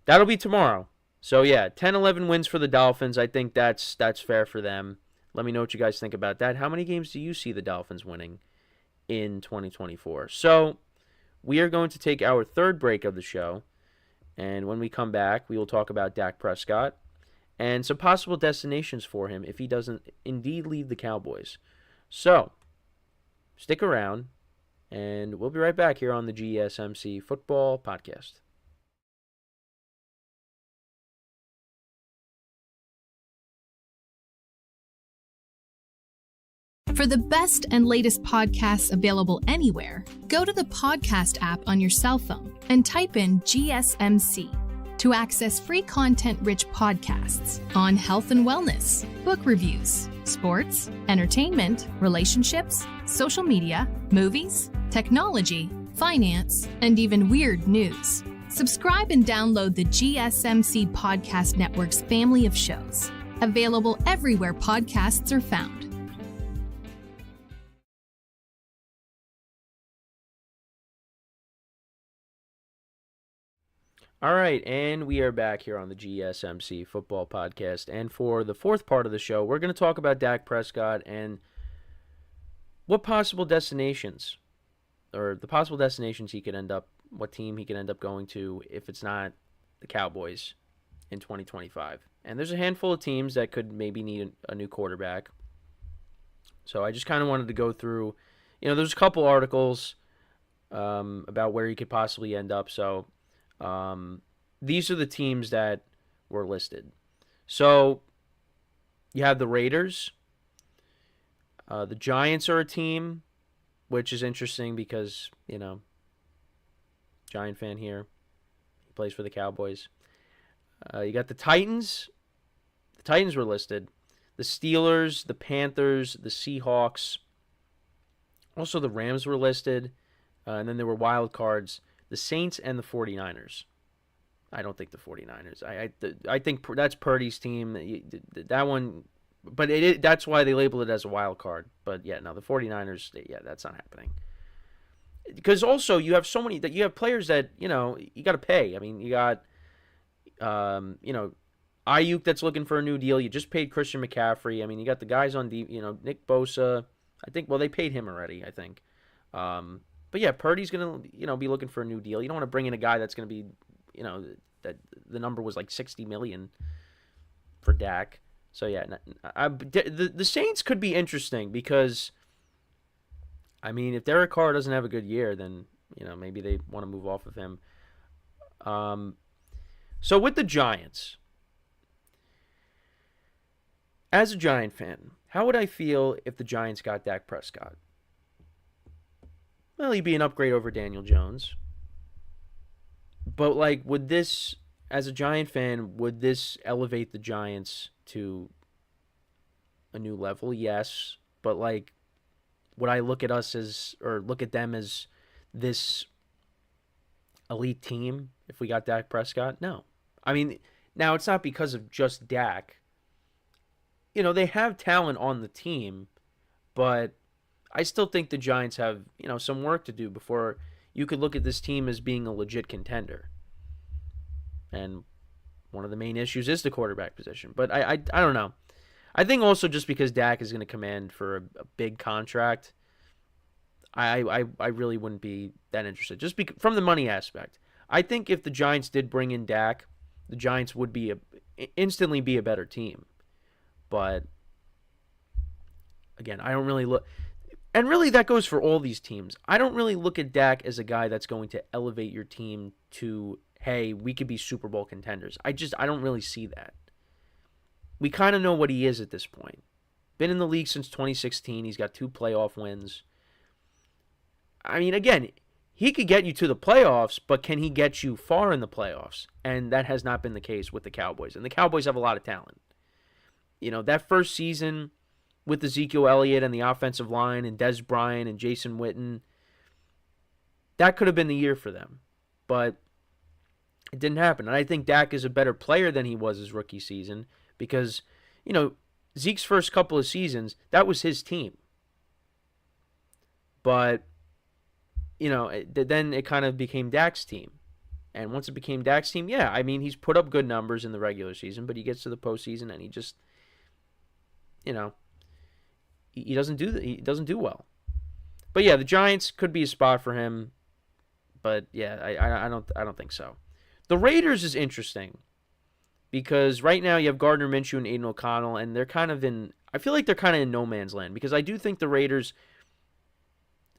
that'll be tomorrow. So yeah, 10, 11 wins for the Dolphins. I think that's fair for them. Let me know what you guys think about that. How many games do you see the Dolphins winning in 2024? So we are going to take our third break of the show, and when we come back, we will talk about Dak Prescott and some possible destinations for him if he doesn't indeed leave the Cowboys. So stick around, and we'll be right back here on the GSMC Football Podcast. For the best and latest podcasts available anywhere, go to the podcast app on your cell phone and type in GSMC to access free content-rich podcasts on health and wellness, book reviews, sports, entertainment, relationships, social media, movies, technology, finance, and even weird news. Subscribe and download the GSMC Podcast Network's family of shows, available everywhere podcasts are found. All right, and we are back here on the GSMC Football Podcast. And for the fourth part of the show, we're going to talk about Dak Prescott and what possible destinations, or the possible destinations he could end up, what team he could end up going to if it's not the Cowboys in 2025. And there's a handful of teams that could maybe need a new quarterback. So I just kind of wanted to go through, there's a couple articles about where he could possibly end up. So these are the teams that were listed. So you have the Raiders. The Giants are a team, which is interesting because, Giant fan here. He plays for the Cowboys. You got the Titans. The Titans were listed. The Steelers, the Panthers, the Seahawks. Also, the Rams were listed. And then there were wild cards. The Saints and the 49ers. I don't think the 49ers. I think that's Purdy's team. That one, but that's why they labeled it as a wild card. But yeah, no, the 49ers, yeah, that's not happening. Because also you have so many that you have players that you got to pay. I mean, you got Ayuk that's looking for a new deal. You just paid Christian McCaffrey. I mean, you got the guys on Nick Bosa. I think they paid him already. I think. But yeah, Purdy's going to, be looking for a new deal. You don't want to bring in a guy that's going to be, that the number was like $60 million for Dak. So yeah, the Saints could be interesting because, I mean, if Derek Carr doesn't have a good year, then, maybe they want to move off of him. So with the Giants, as a Giant fan, how would I feel if the Giants got Dak Prescott? Well, he'd be an upgrade over Daniel Jones. But, like, would this, as a Giant fan, would this elevate the Giants to a new level? Yes. But, like, would I look at us as, or look at them as this elite team if we got Dak Prescott? No. I mean, now it's not because of just Dak. You know, they have talent on the team, but I still think the Giants have, you know, some work to do before you could look at this team as being a legit contender. And one of the main issues is the quarterback position. But I don't know. I think also just because Dak is going to command for a big contract, I really wouldn't be that interested. Just from the money aspect. I think if the Giants did bring in Dak, the Giants would instantly be a better team. But again, I don't really look, and really that goes for all these teams. I don't really look at Dak as a guy that's going to elevate your team to, hey, we could be Super Bowl contenders. I don't really see that. We kind of know what he is at this point. Been in the league since 2016. He's got 2 playoff wins. I mean, again, he could get you to the playoffs, but can he get you far in the playoffs? And that has not been the case with the Cowboys. And the Cowboys have a lot of talent. You know, that first season with Ezekiel Elliott and the offensive line and Des Bryant and Jason Witten, that could have been the year for them. But it didn't happen. And I think Dak is a better player than he was his rookie season because, you know, Zeke's first couple of seasons, that was his team. But, you know, then it kind of became Dak's team. And once it became Dak's team, yeah, I mean, he's put up good numbers in the regular season, but he gets to the postseason and he just, you know, he doesn't do well. But yeah, the Giants could be a spot for him, but yeah, I don't think so. The Raiders is interesting because right now you have Gardner Minshew and Aiden O'Connell, and they're kind of in, I feel like they're kind of in no man's land because I do think the Raiders,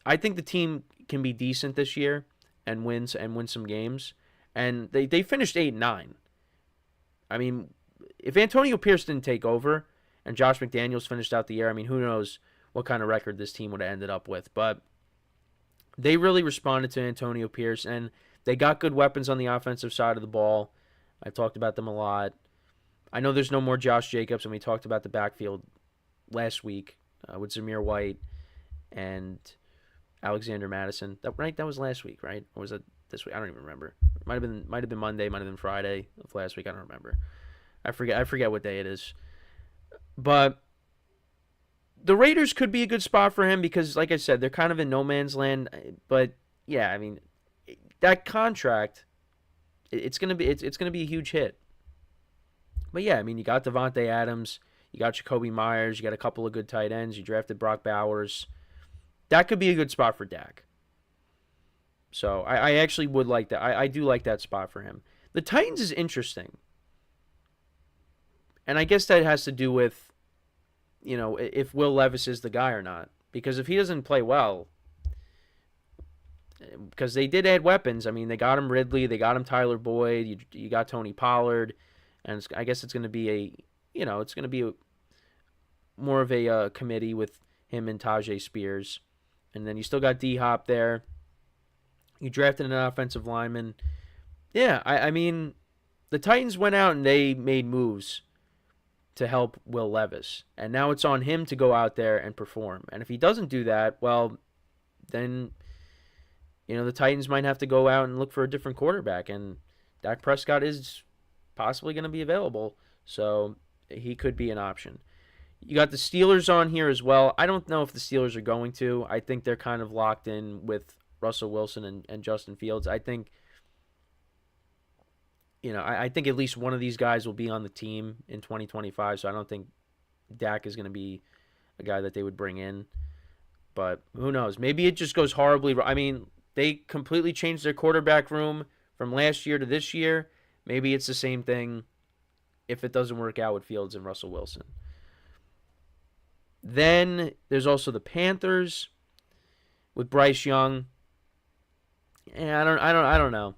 I think the team can be decent this year and win some games, and they finished 8-9. I mean, if Antonio Pierce didn't take over and Josh McDaniels finished out the year, I mean, who knows what kind of record this team would have ended up with. But they really responded to Antonio Pierce, and they got good weapons on the offensive side of the ball. I talked about them a lot. I know there's no more Josh Jacobs, and we talked about the backfield last week with Zamir White and Alexander Madison. That was last week, right? Or was that this week? I don't even remember. It might have been Monday, might have been Friday of last week. I don't remember. I forget what day it is. But the Raiders could be a good spot for him because, like I said, they're kind of in no man's land. But yeah, I mean, that contract, it's gonna be a huge hit. But yeah, I mean, you got Devontae Adams, you got Jacoby Myers, you got a couple of good tight ends, you drafted Brock Bowers. That could be a good spot for Dak. So I actually would like that. I do like that spot for him. The Titans is interesting. And I guess that has to do with, you know, if Will Levis is the guy or not. Because if he doesn't play well, because they did add weapons. I mean, they got him Ridley, they got him Tyler Boyd, you got Tony Pollard, and I guess it's going to be more of a committee with him and Tajay Spears. And then you still got D-Hop there. You drafted an offensive lineman. Yeah, I mean, the Titans went out and they made moves to help Will Levis. And now it's on him to go out there and perform. And if he doesn't do that, well, then, you know, the Titans might have to go out and look for a different quarterback. And Dak Prescott is possibly going to be available. So he could be an option. You got the Steelers on here as well. I don't know if the Steelers are going to. I think they're kind of locked in with Russell Wilson and Justin Fields. I think, you know, I think at least one of these guys will be on the team in 2025, so I don't think Dak is going to be a guy that they would bring in. But who knows? Maybe it just goes horribly. I mean, they completely changed their quarterback room from last year to this year. Maybe it's the same thing if it doesn't work out with Fields and Russell Wilson. Then there's also the Panthers with Bryce Young. And I don't know.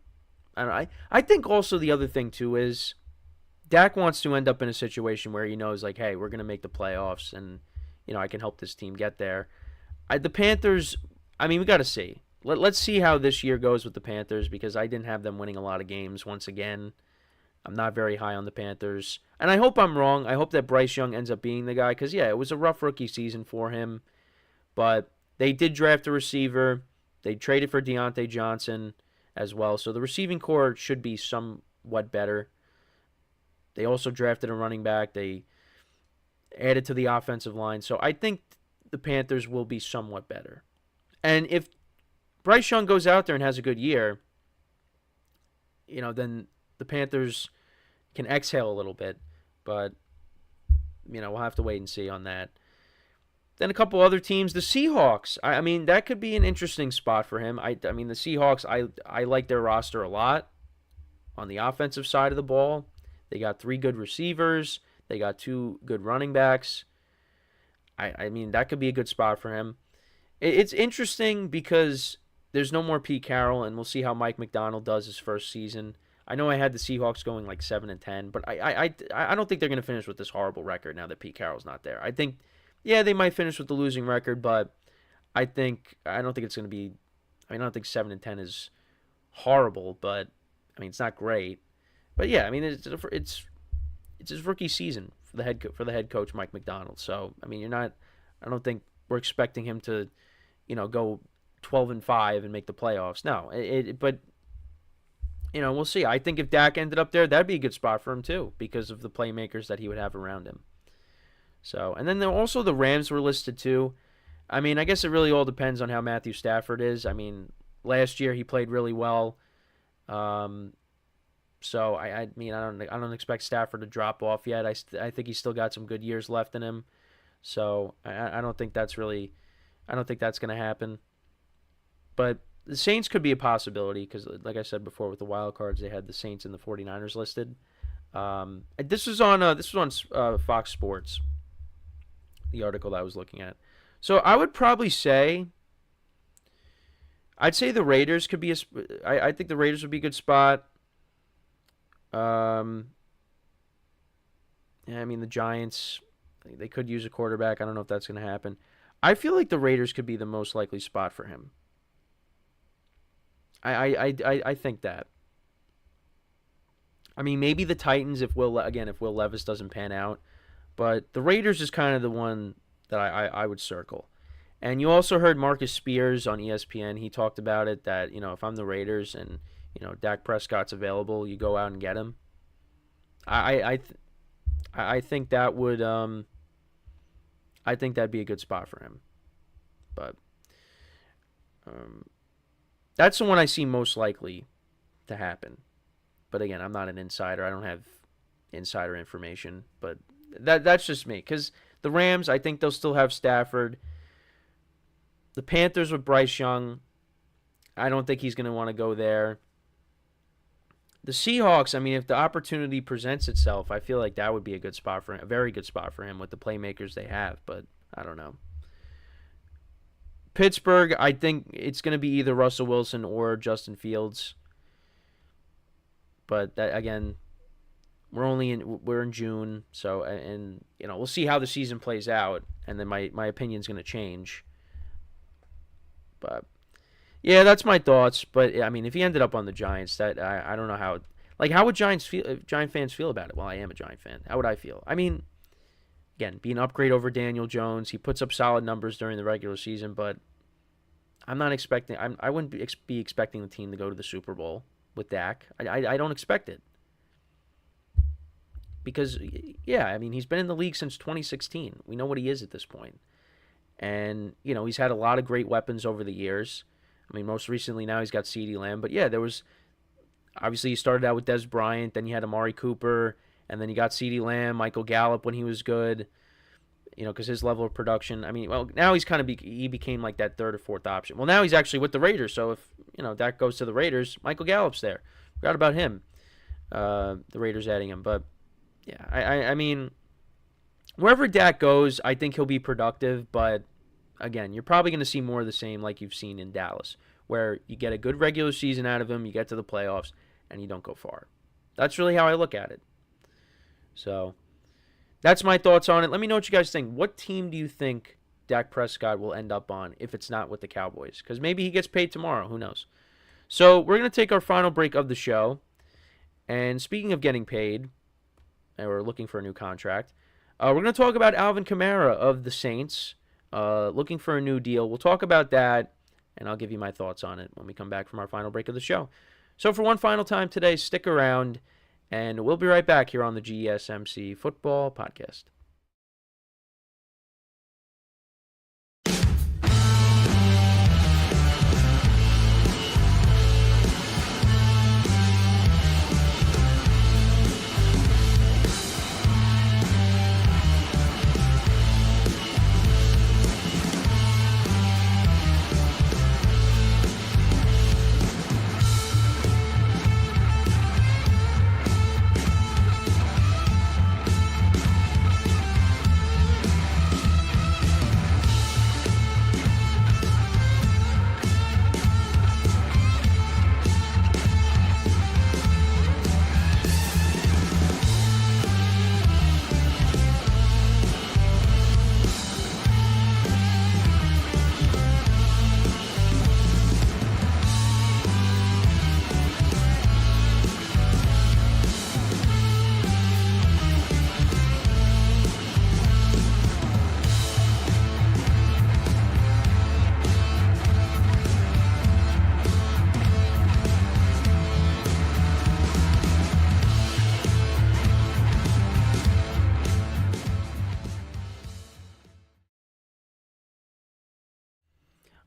I think also the other thing too is Dak wants to end up in a situation where he knows, like, hey, we're going to make the playoffs, and, I can help this team get there. The Panthers, we got to see. Let's see how this year goes with the Panthers, because I didn't have them winning a lot of games once again. I'm not very high on the Panthers. And I hope I'm wrong. I hope that Bryce Young ends up being the guy, because, it was a rough rookie season for him. But they did draft a receiver. They traded for Deontay Johnson as well. So the receiving core should be somewhat better. They also drafted a running back. They added to the offensive line. So I think the Panthers will be somewhat better. And if Bryce Young goes out there and has a good year, then the Panthers can exhale a little bit. But, we'll have to wait and see on that. Then a couple other teams. The Seahawks. That could be an interesting spot for him. The Seahawks, I like their roster a lot on the offensive side of the ball. They got 3 good receivers. They got 2 good running backs. That could be a good spot for him. It's interesting because there's no more Pete Carroll, and we'll see how Mike McDonald does his first season. I know I had the Seahawks going like 7-10, but I don't think they're going to finish with this horrible record now that Pete Carroll's not there. I think, they might finish with the losing record, but I don't think it's going to be. I don't think 7-10 is horrible, but it's not great. But it's his rookie season for the head coach Mike McDonald. So I don't think we're expecting him to, go 12-5 and make the playoffs. No, but we'll see. I think if Dak ended up there, that'd be a good spot for him too, because of the playmakers that he would have around him. So, and then also the Rams were listed too. I guess it really all depends on how Matthew Stafford is. Last year he played really well. So I don't expect Stafford to drop off yet. I think he's still got some good years left in him. So I don't think that's going to happen. But the Saints could be a possibility because, like I said before, with the wild cards, they had the Saints and the 49ers listed. This was on Fox Sports, the article that I was looking at. So I would probably say, I'd say the Raiders could be I think the Raiders would be a good spot. The Giants, they could use a quarterback. I don't know if that's going to happen. I feel like the Raiders could be the most likely spot for him. I think that. Maybe the Titans if Will Levis doesn't pan out, but the Raiders is kind of the one that I would circle. And you also heard Marcus Spears on ESPN. He talked about it that, if I'm the Raiders and, Dak Prescott's available, you go out and get him. I think that would I think that'd be a good spot for him. But that's the one I see most likely to happen. But again, I'm not an insider. I don't have insider information, but that's just me. Because the Rams, I think they'll still have Stafford. The Panthers with Bryce Young, I don't think he's going to want to go there. The Seahawks, if the opportunity presents itself, I feel like that would be a good spot for him, a very good spot for him with the playmakers they have, but I don't know. Pittsburgh, I think it's going to be either Russell Wilson or Justin Fields. But that, again, we're in June, so and we'll see how the season plays out, and then my opinion's going to change. But yeah, that's my thoughts. But if he ended up on the Giants, that I don't know how. How would Giant fans feel about it? Well, I am a Giant fan. How would I feel? Again, be an upgrade over Daniel Jones. He puts up solid numbers during the regular season, but I'm not expecting. I wouldn't be expecting the team to go to the Super Bowl with Dak. I don't expect it. Because, yeah, he's been in the league since 2016. We know what he is at this point. And, he's had a lot of great weapons over the years. Most recently now he's got CeeDee Lamb. But, yeah, there was, obviously he started out with Des Bryant, then you had Amari Cooper, and then you got CeeDee Lamb, Michael Gallup when he was good, because his level of production. Now he's he became like that third or fourth option. Well, now he's actually with the Raiders, so if, that goes to the Raiders, Michael Gallup's there. Forgot about him, the Raiders adding him. But, yeah, wherever Dak goes, I think he'll be productive, but again, you're probably going to see more of the same like you've seen in Dallas, where you get a good regular season out of him, you get to the playoffs, and you don't go far. That's really how I look at it. So that's my thoughts on it. Let me know what you guys think. What team do you think Dak Prescott will end up on if it's not with the Cowboys? Because maybe he gets paid tomorrow. Who knows? So we're going to take our final break of the show. And speaking of getting paid, or looking for a new contract, we're going to talk about Alvin Kamara of the Saints, looking for a new deal. We'll talk about that, and I'll give you my thoughts on it when we come back from our final break of the show. So for one final time today, stick around, and we'll be right back here on the GSMC Football Podcast.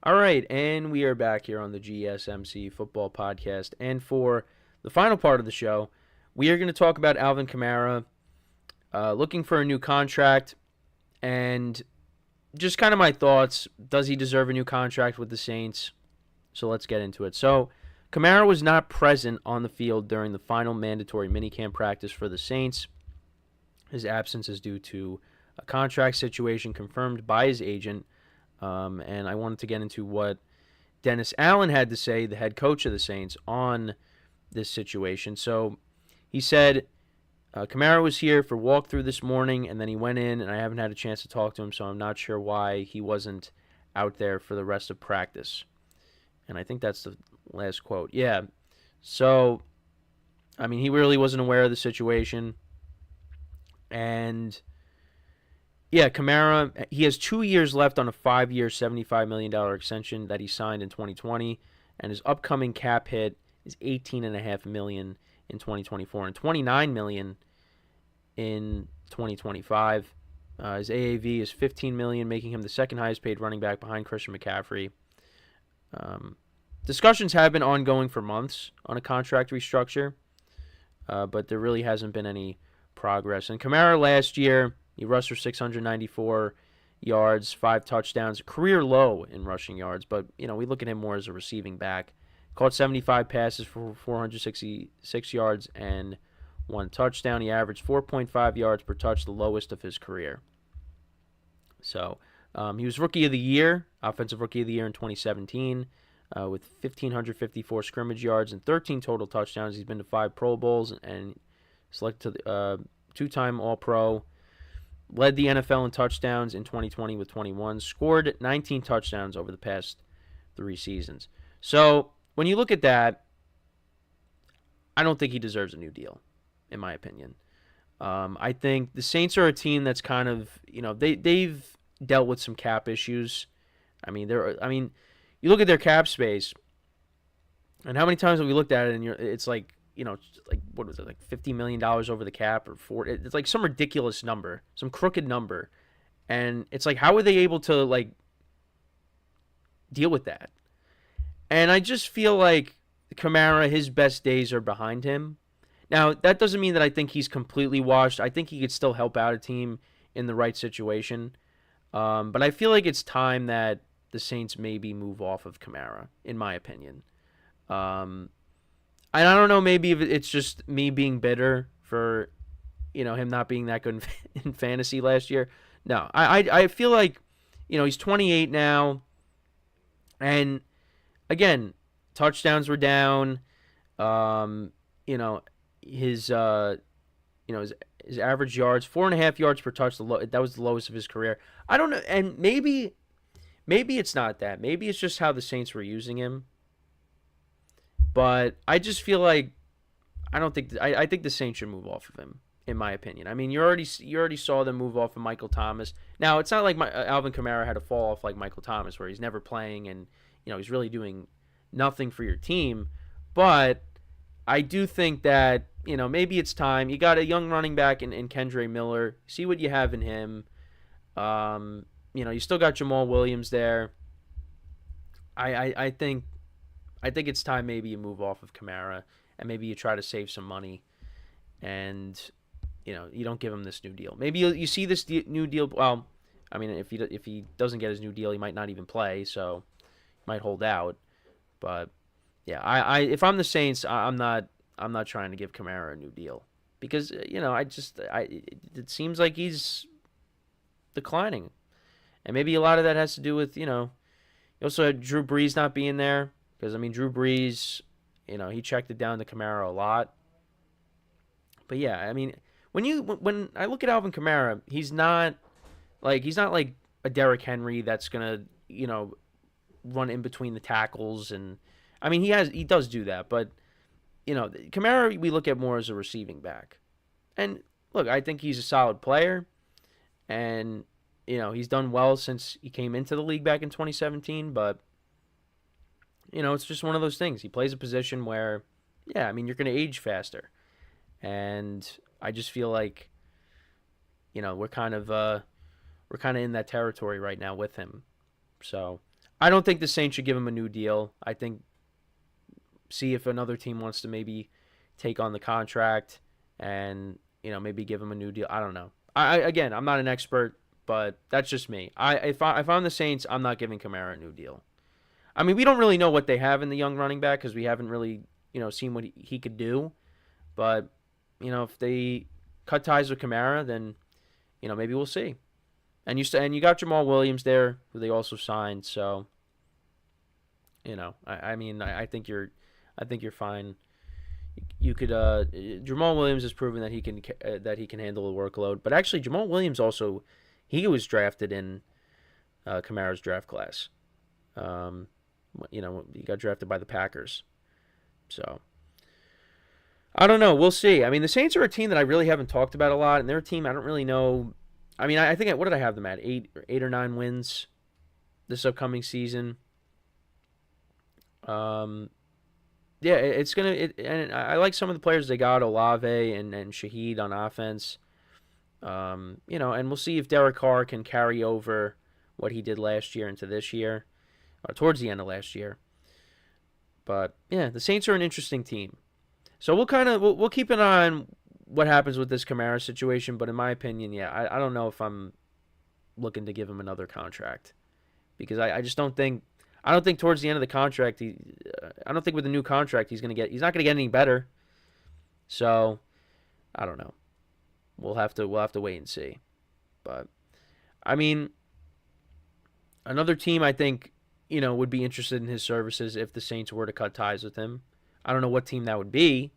All right, and we are back here on the GSMC Football Podcast. And for the final part of the show, we are going to talk about Alvin Kamara looking for a new contract and just kind of my thoughts. Does he deserve a new contract with the Saints? So let's get into it. So Kamara was not present on the field during the final mandatory minicamp practice for the Saints. His absence is due to a contract situation confirmed by his agent. And I wanted to get into what Dennis Allen had to say, the head coach of the Saints, on this situation. So he said, Kamara was here for walkthrough this morning, and then he went in, and I haven't had a chance to talk to him, so I'm not sure why he wasn't out there for the rest of practice. And I think that's the last quote. Yeah. So, I mean, he really wasn't aware of the situation. And yeah, Kamara, he has 2 years left on a 5-year, $75 million extension that he signed in 2020, and his upcoming cap hit is $18.5 million in 2024 and $29 million in 2025. His AAV is $15 million, making him the second highest paid running back behind Christian McCaffrey. Discussions have been ongoing for months on a contract restructure, but there really hasn't been any progress. And Kamara last year, he rushed for 694 yards, 5 touchdowns, a career low in rushing yards. But, you know, we look at him more as a receiving back. Caught 75 passes for 466 yards and 1 touchdown. He averaged 4.5 yards per touch, the lowest of his career. So he was Rookie of the Year, Offensive Rookie of the Year in 2017 with 1,554 scrimmage yards and 13 total touchdowns. He's been to 5 Pro Bowls and selected to the 2-time All-Pro. Led the NFL in touchdowns in 2020 with 21. Scored 19 touchdowns over the past 3 seasons. So when you look at that, I don't think he deserves a new deal, in my opinion. I think the Saints are a team that's kind of, you know, they've dealt with some cap issues. I mean, you look at their cap space, and how many times have we looked at it, and it's like, you know, like, what was it, like $50 million over the cap or $40? It's like some ridiculous number, some crooked number. And it's like, how are they able to, like, deal with that? And I just feel like Kamara, his best days are behind him. Now, that doesn't mean that I think he's completely washed. I think he could still help out a team in the right situation. But I feel like it's time that the Saints maybe move off of Kamara, in my opinion. And I don't know, maybe if it's just me being bitter for, you know, him not being that good in fantasy last year. No, I feel like, you know, he's 28 now. And, again, touchdowns were down. You know, his his average yards, 4.5 yards per touch. That was the lowest of his career. I don't know, and maybe it's not that. Maybe it's just how the Saints were using him. But I just feel like I think the Saints should move off of him, in my opinion. I mean, you already saw them move off of Michael Thomas. Now, it's not like Alvin Kamara had to fall off like Michael Thomas, where he's never playing and he's really doing nothing for your team. But I do think that maybe it's time. You got a young running back in Kendre Miller. See what you have in him. You still got Jamal Williams there. I think it's time maybe you move off of Kamara and maybe you try to save some money, and you don't give him this new deal. Maybe you see this new deal. Well, I mean, if he doesn't get his new deal, he might not even play, so he might hold out. But yeah, if I'm the Saints, I'm not trying to give Kamara a new deal because it seems like he's declining, and maybe a lot of that has to do with you also had Drew Brees not being there, because I mean Drew Brees, he checked it down to Kamara a lot. But yeah, I mean when I look at Alvin Kamara, he's not like a Derrick Henry that's gonna run in between the tackles, and I mean he does do that, but Kamara we look at more as a receiving back. And look, I think he's a solid player, and he's done well since he came into the league back in 2017, but it's just one of those things. He plays a position where, yeah, I mean, you're going to age faster. And I just feel like, we're kind of in that territory right now with him. So I don't think the Saints should give him a new deal. I think see if another team wants to maybe take on the contract and, maybe give him a new deal. I don't know. Again, I'm not an expert, but that's just me. If I'm the Saints, I'm not giving Kamara a new deal. I mean, we don't really know what they have in the young running back because we haven't really, seen what he could do. But, if they cut ties with Kamara, then, maybe we'll see. And you got Jamal Williams there, who they also signed. So, I think you're fine. You could Jamal Williams has proven that he can handle the workload. But actually, Jamal Williams also, he was drafted in Kamara's draft class. He got drafted by the Packers. So, I don't know. We'll see. I mean, the Saints are a team that I really haven't talked about a lot, and they're a team I don't really know. I mean, I think, what did I have them at? 8 or 9 wins this upcoming season. Yeah, it's going to... And I like some of the players they got, Olave and Shaheed on offense. And we'll see if Derek Carr can carry over what he did last year into this year, or towards the end of last year. But yeah, the Saints are an interesting team. So we'll keep an eye on what happens with this Kamara situation. But in my opinion, yeah, I don't know if I'm looking to give him another contract, because I just don't think towards the end of the contract I don't think with the new contract he's not going to get any better. So I don't know. We'll have to wait and see. But I mean, another team I think would be interested in his services if the Saints were to cut ties with him. I don't know what team that would be,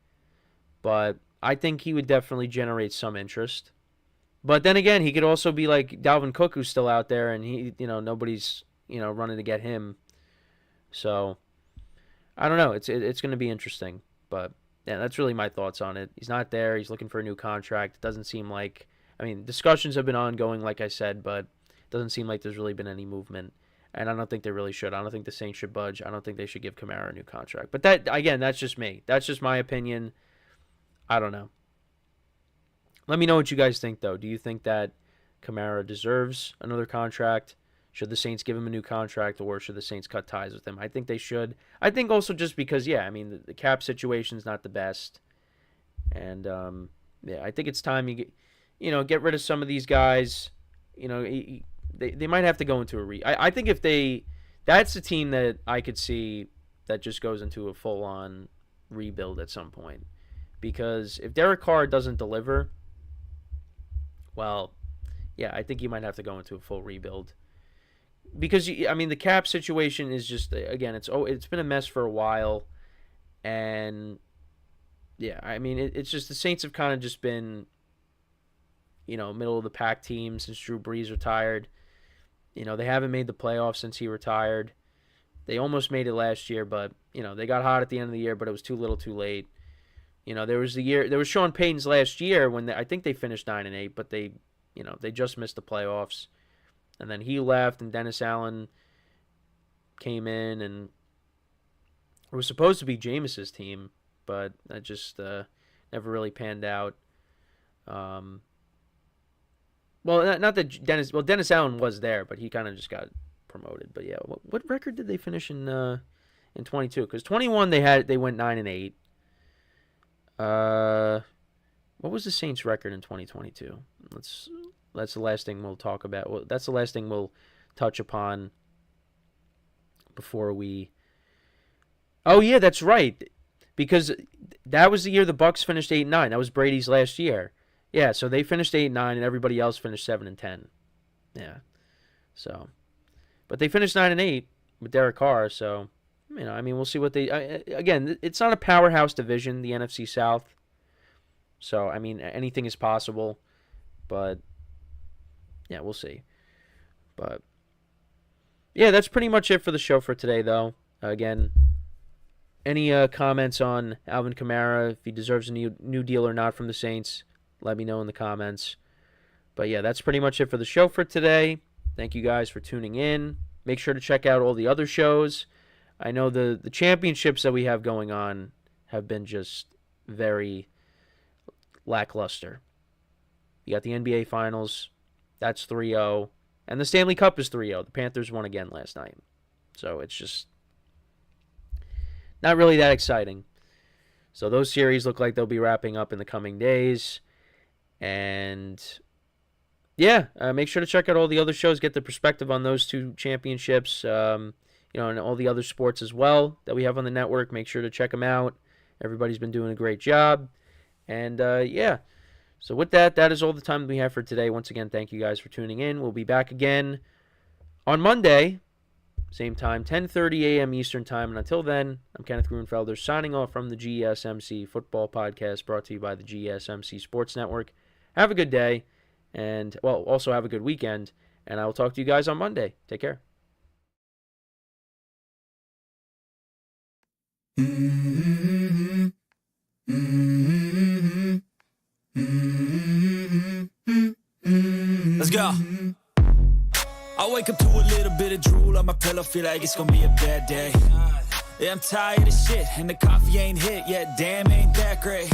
but I think he would definitely generate some interest. But then again, he could also be like Dalvin Cook, who's still out there, and he nobody's running to get him. So I don't know. It's going to be interesting, but yeah, that's really my thoughts on it. He's not there. He's looking for a new contract. It doesn't seem like, I mean, discussions have been ongoing, like I said, but it doesn't seem like there's really been any movement. And I don't think they really should. I don't think the Saints should budge. I don't think they should give Kamara a new contract. But that, again, that's just me. That's just my opinion. I don't know. Let me know what you guys think, though. Do you think that Kamara deserves another contract? Should the Saints give him a new contract, or should the Saints cut ties with him? I think they should. I think also just because, yeah, I mean, the cap situation is not the best. And, yeah, I think it's time you get rid of some of these guys. They might have to go into I think if that's a team that I could see that just goes into a full-on rebuild at some point. Because if Derek Carr doesn't deliver, well, yeah, I think you might have to go into a full rebuild. Because, I mean, the cap situation is just, again, it's been a mess for a while. And, yeah, I mean, it's just the Saints have kind of just been middle of the pack team since Drew Brees retired. They haven't made the playoffs since he retired. They almost made it last year, but, they got hot at the end of the year, but it was too little too late. There was Sean Payton's last year when I think they finished 9-8, but they just missed the playoffs. And then he left, and Dennis Allen came in, and it was supposed to be Jameis's team, but that just never really panned out. Well, not that Dennis Allen was there, but he kind of just got promoted. But yeah, what record did they finish in 22? Because 21 they went 9-8. What was the Saints' record in 2022? That's the last thing we'll talk about. Well, that's the last thing we'll touch upon before we. Oh yeah, that's right. Because that was the year the Bucs finished 8-9. That was Brady's last year. Yeah, so they finished 8-9, and everybody else finished 7-10. Yeah, so, but they finished 9-8 with Derek Carr. So, we'll see what they. Again, it's not a powerhouse division, the NFC South. So, anything is possible, but yeah, we'll see. But yeah, that's pretty much it for the show for today, though. Again, any comments on Alvin Kamara, if he deserves a new deal or not from the Saints, let me know in the comments. But yeah, that's pretty much it for the show for today. Thank you guys for tuning in. Make sure to check out all the other shows. I know the championships that we have going on have been just very lackluster. You got the NBA Finals. That's 3-0. And the Stanley Cup is 3-0. The Panthers won again last night. So it's just not really that exciting. So those series look like they'll be wrapping up in the coming days. And yeah, make sure to check out all the other shows. Get the perspective on those two championships. And all the other sports as well that we have on the network. Make sure to check them out. Everybody's been doing a great job. And yeah. So with that is all the time we have for today. Once again, thank you guys for tuning in. We'll be back again on Monday, same time, 10:30 a.m. Eastern Time. And until then, I'm Kenneth Grunfelder signing off from the GSMC Football Podcast, brought to you by the GSMC Sports Network. Have a good day, and, also have a good weekend. And I will talk to you guys on Monday. Take care. Let's go. I wake up to a little bit of drool on my pillow, feel like it's gonna be a bad day. Yeah, I'm tired of shit, and the coffee ain't hit yet, damn, ain't that great.